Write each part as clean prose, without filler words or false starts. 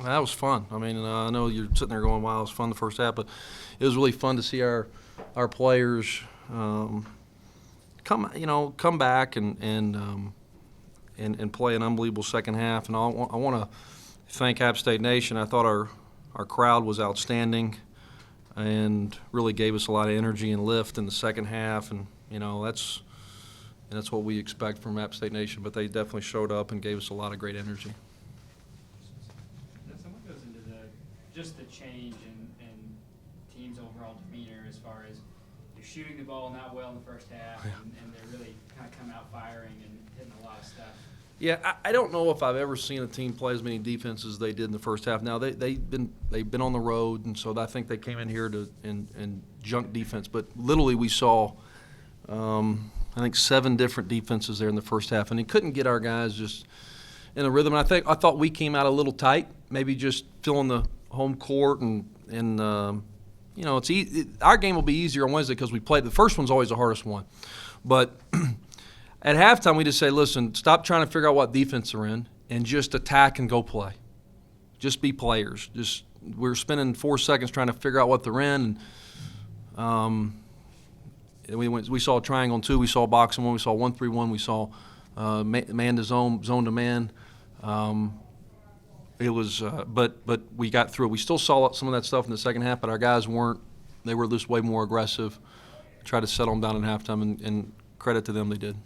That was fun. I mean, I know you're sitting there going, "Wow, it was fun the first half," but it was really fun to see our players come back and play an unbelievable second half. And I want to thank App State Nation. I thought our crowd was outstanding and really gave us a lot of energy and lift in the second half. And that's what we expect from App State Nation. But they definitely showed up and gave us a lot of great energy. So what goes into just the change in team's overall demeanor as far as you're shooting the ball not well in the first half, and they're really kind of come out firing and hitting a lot of stuff? Yeah, I don't know if I've ever seen a team play as many defenses as they did in the first half. Now they've been on the road, and so I think they came in here and junk defense. But literally, we saw I think 7 different defenses there in the first half, and he couldn't get our guys just in a rhythm. And I thought we came out a little tight, maybe just filling the home court and our game will be easier on Wednesday because we played. The first one's always the hardest one, but. At halftime, we just say, listen, stop trying to figure out what defense they're in and just attack and go play. Just be players. We're spending 4 seconds trying to figure out what they're in. And we saw a triangle in 2. We saw boxing 1. We saw 1-3-1. We saw man to zone, zone to man. It was, but we got through it. We still saw some of that stuff in the second half, but our guys weren't. They were just way more aggressive. Tried to settle them down in halftime, and credit to them, they did.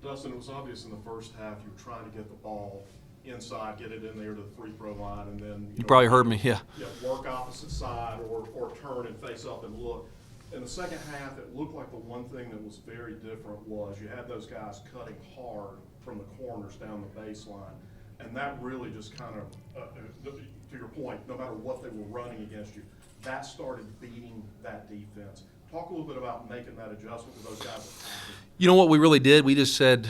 Dustin, it was obvious in the first half you were trying to get the ball inside, get it in there to the free throw line, and then you probably heard me, yeah. Work opposite side or turn and face up and look. In the second half, it looked like the one thing that was very different was you had those guys cutting hard from the corners down the baseline, and that really just kind of, to your point, no matter what they were running against you, that started beating that defense. Talk a little bit about making that adjustment with those guys attacking. You know what we really did? We just said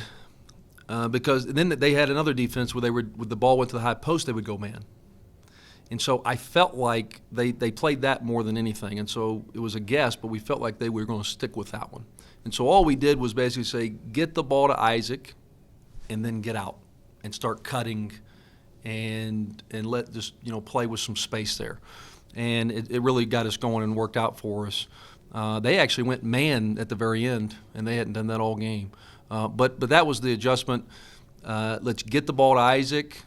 because then they had another defense where when the ball went to the high post, they would go man. And so I felt like they played that more than anything. And so it was a guess, but we felt like they were going to stick with that one. And so all we did was basically say, get the ball to Isaac and then get out and start cutting and let just play with some space there. And it really got us going and worked out for us. They actually went man at the very end, and they hadn't done that all game. But that was the adjustment. Let's get the ball to Isaac,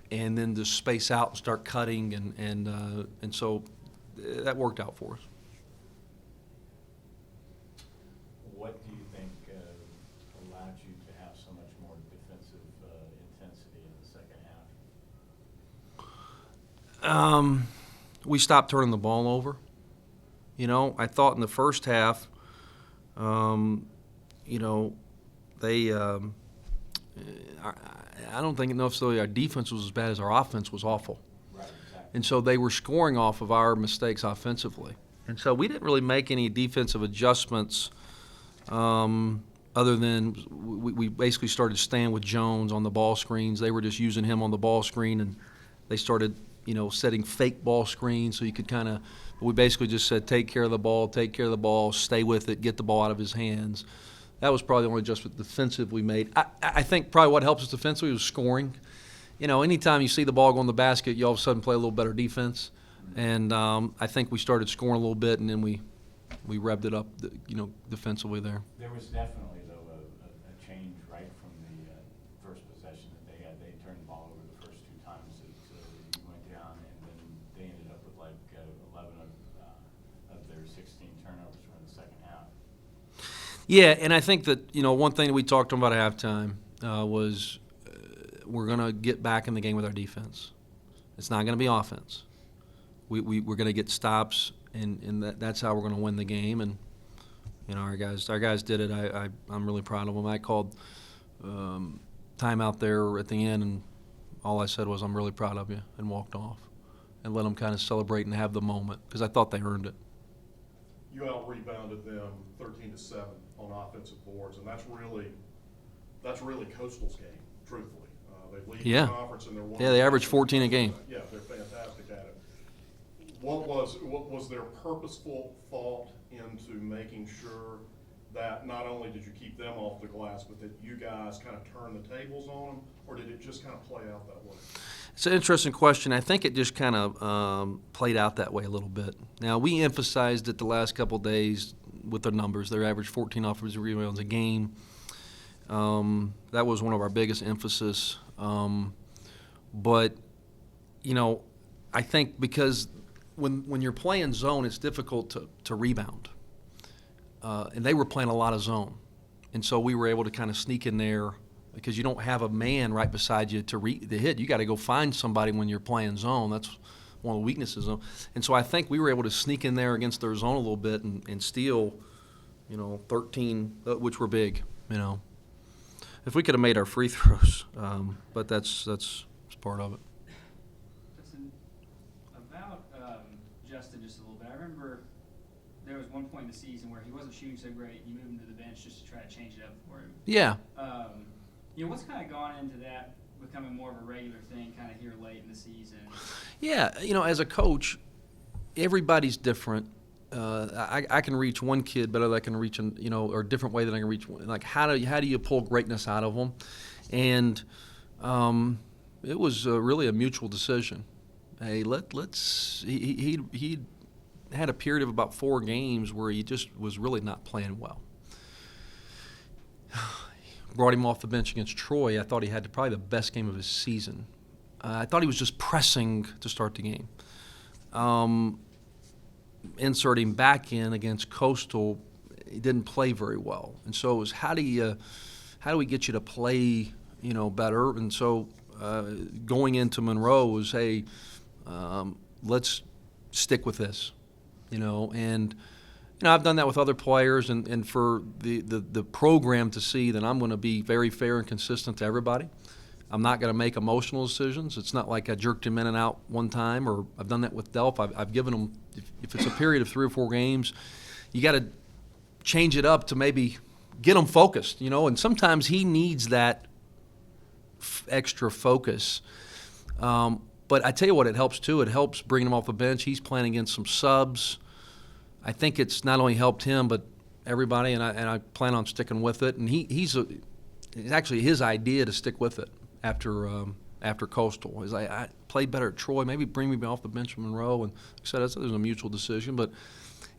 and then just space out and start cutting, and so that worked out for us. What do you think allowed you to have so much more defensive intensity in the second half? We stopped turning the ball over. I thought in the first half, they I don't think necessarily our defense was as bad as our offense was awful. Right, exactly. And so they were scoring off of our mistakes offensively. And so we didn't really make any defensive adjustments other than we basically started staying with Jones on the ball screens. They were just using him on the ball screen, and they started setting fake ball screens so you could kind of – we basically just said take care of the ball, stay with it, get the ball out of his hands. That was probably the only adjustment defensive we made. I think probably what helps us defensively was scoring. Anytime you see the ball go in the basket, you all of a sudden play a little better defense. And I think we started scoring a little bit, and then we revved it up, defensively there. There was definitely, though, a change right from the first possession that they had. They turned the ball over the first 2 times that you went down, and then they ended up with like 11 of their 16 turnovers were in the second half. Yeah, and I think that, one thing that we talked about at halftime was we're going to get back in the game with our defense. It's not going to be offense. We're going to get stops, and that's how we're going to win the game. And our guys did it. I'm really proud of them. I called time out there at the end, and all I said was, I'm really proud of you, and walked off and let them kind of celebrate and have the moment because I thought they earned it. You out-rebounded them 13-7 on offensive boards, and that's really Coastal's game, truthfully. They lead the conference, and they're one. Yeah, they average 14 a game. Yeah, they're fantastic at it. What was their purposeful thought into making sure that not only did you keep them off the glass, but that you guys kind of turned the tables on them, or did it just kind of play out that way? It's an interesting question. I think it just kind of played out that way a little bit. Now, we emphasized it the last couple of days with their numbers. Their average 14 offensive rebounds a game. That was one of our biggest emphasis. But, you know, I think because when you're playing zone, it's difficult to rebound. And they were playing a lot of zone. And so we were able to kind of sneak in there because you don't have a man right beside you to hit. You got to go find somebody when you're playing zone. That's one of the weaknesses. And so I think we were able to sneak in there against their zone a little bit and steal, 13, which were big, If we could have made our free throws, but that's part of it. Listen, about Justin just a little bit. I remember there was one point in the season where he wasn't shooting so great. You moved him to the bench just to try to change it up for him. Yeah. What's kind of gone into that becoming more of a regular thing kind of here late in the season? Yeah, as a coach, everybody's different. I can reach one kid better than I can reach, or a different way than I can reach one. Like, how do you pull greatness out of them? And it was really a mutual decision. Hey, he had a period of about 4 games where he just was really not playing well. Brought him off the bench against Troy. I thought he had probably the best game of his season. I thought he was just pressing to start the game. Insert him back in against Coastal, he didn't play very well. And so it was how do we get you to play, better? And so going into Monroe was, hey, let's stick with this, and I've done that with other players, and for the program to see that I'm going to be very fair and consistent to everybody. I'm not going to make emotional decisions. It's not like I jerked him in and out one time, or I've done that with Delph. I've given him, if it's a period of 3 or 4 games, you got to change it up to maybe get him focused, and sometimes he needs that extra focus. But I tell you what, it helps too. It helps bringing him off the bench. He's playing against some subs. I think it's not only helped him, but everybody, and I plan on sticking with it. And it's actually his idea to stick with it after Coastal. I played better at Troy. Maybe bring me off the bench from Monroe. And like I said, it was a mutual decision. But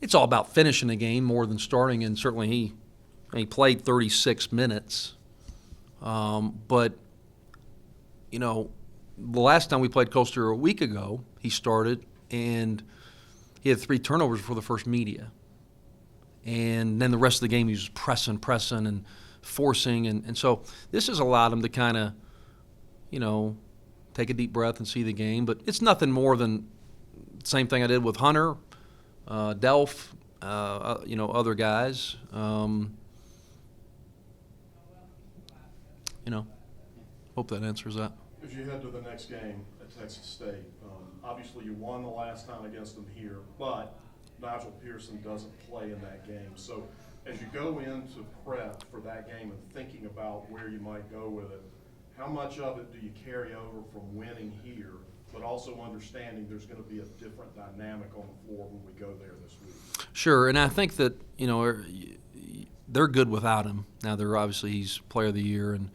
it's all about finishing the game more than starting. And certainly he played 36 minutes. But the last time we played Coastal a week ago, he started and he had 3 turnovers before the first media. And then the rest of the game he was pressing and forcing. And so this has allowed him to kind of, take a deep breath and see the game. But it's nothing more than the same thing I did with Hunter, Delph, other guys. Hope that answers that. As you head to the next game at Texas State, obviously you won the last time against them here, but Nigel Pearson doesn't play in that game. So as you go into prep for that game and thinking about where you might go with it, how much of it do you carry over from winning here, but also understanding there's going to be a different dynamic on the floor when we go there this week? Sure, and I think that, they're good without him. Now, he's player of the year, and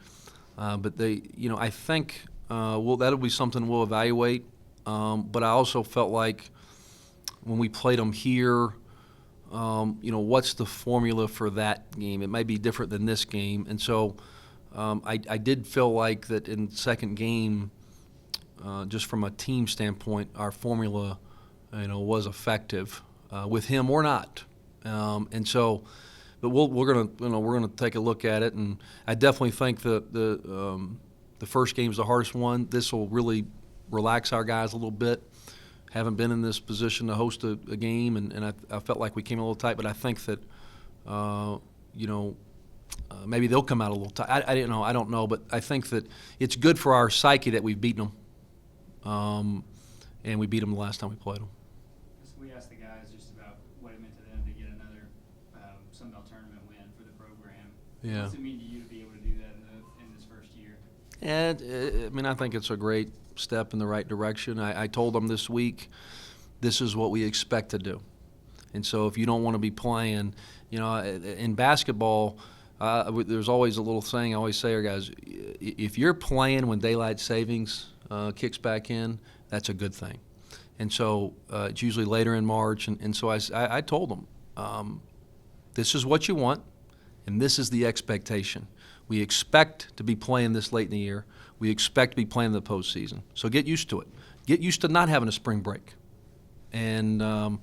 but they, I think that'll be something we'll evaluate. But I also felt like when we played them here, what's the formula for that game? It may be different than this game. And so I did feel like that in the second game, just from a team standpoint, our formula, was effective with him or not. And so, but we're gonna take a look at it. And I definitely think that the first game is the hardest one. This will really relax our guys a little bit. Haven't been in this position to host a game, and I felt like we came a little tight. But I think that, maybe they'll come out a little tight. I didn't know. I don't know. But I think that it's good for our psyche that we've beaten them, and we beat them the last time we played them. We asked the guys just about what it meant to them to get another Sun Belt tournament win for the program. Yeah. What does it mean to you to be able to do that in this first year? And I think it's a great step in the right direction. I told them this week, this is what we expect to do. And so if you don't want to be playing, in basketball, there's always a little thing I always say, guys, if you're playing when daylight savings kicks back in, that's a good thing. And so it's usually later in March, and so I told them, this is what you want, and this is the expectation. We expect to be playing this late in the year. We expect to be playing in the postseason. So get used to it. Get used to not having a spring break. And I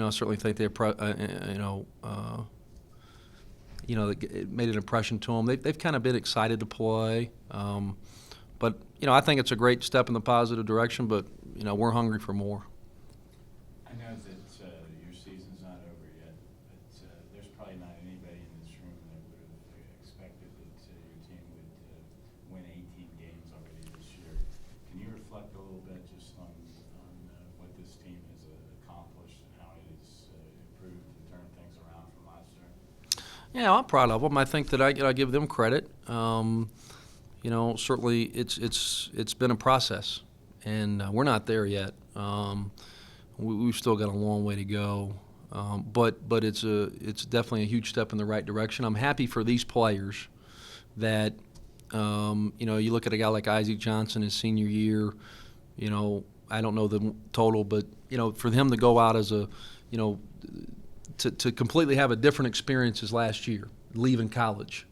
certainly think it made an impression to them. They've kind of been excited to play. But I think it's a great step in the positive direction, but we're hungry for more. I know that your season's not over yet, but there's probably not anybody in this room that would have expected that your team would win 18 games already this year. Can you reflect a little bit just on what this team has accomplished and how it has improved and turned things around from last year? Yeah, I'm proud of them. I think that I give them credit. Certainly it's been a process, and we're not there yet. We've still got a long way to go, but it's definitely a huge step in the right direction. I'm happy for these players that you look at a guy like Isaac Johnson his senior year. I don't know the total, but for him to go out as a to completely have a different experience as last year, leaving college.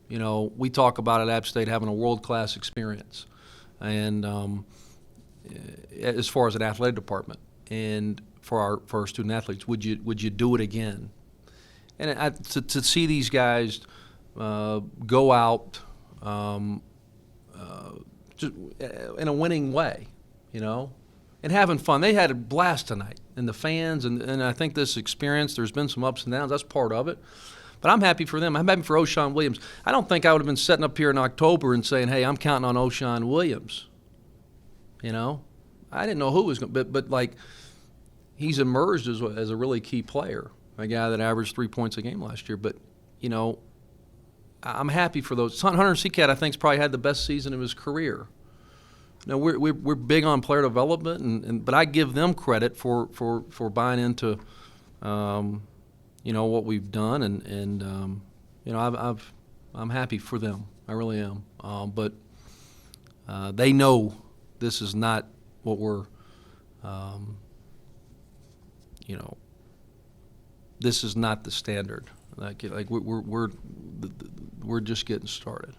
We talk about at App State having a world-class experience, and as far as an athletic department, and for our student athletes, would you do it again? And to see these guys go out just in a winning way, and having fun. They had a blast tonight, and the fans, and I think this experience, there's been some ups and downs. That's part of it. But I'm happy for them. I'm happy for O'Shawn Williams. I don't think I would have been sitting up here in October and saying, hey, I'm counting on O'Shawn Williams. I didn't know who was going to, but like, he's emerged as a really key player, a guy that averaged 3 points a game last year. But, I'm happy for those. Hunter Seacat, I think, has probably had the best season of his career. We're big on player development, but I give them credit for buying into what we've done, and I'm happy for them. I really am. But they know this is not what we're, this is not the standard. Like we're just getting started.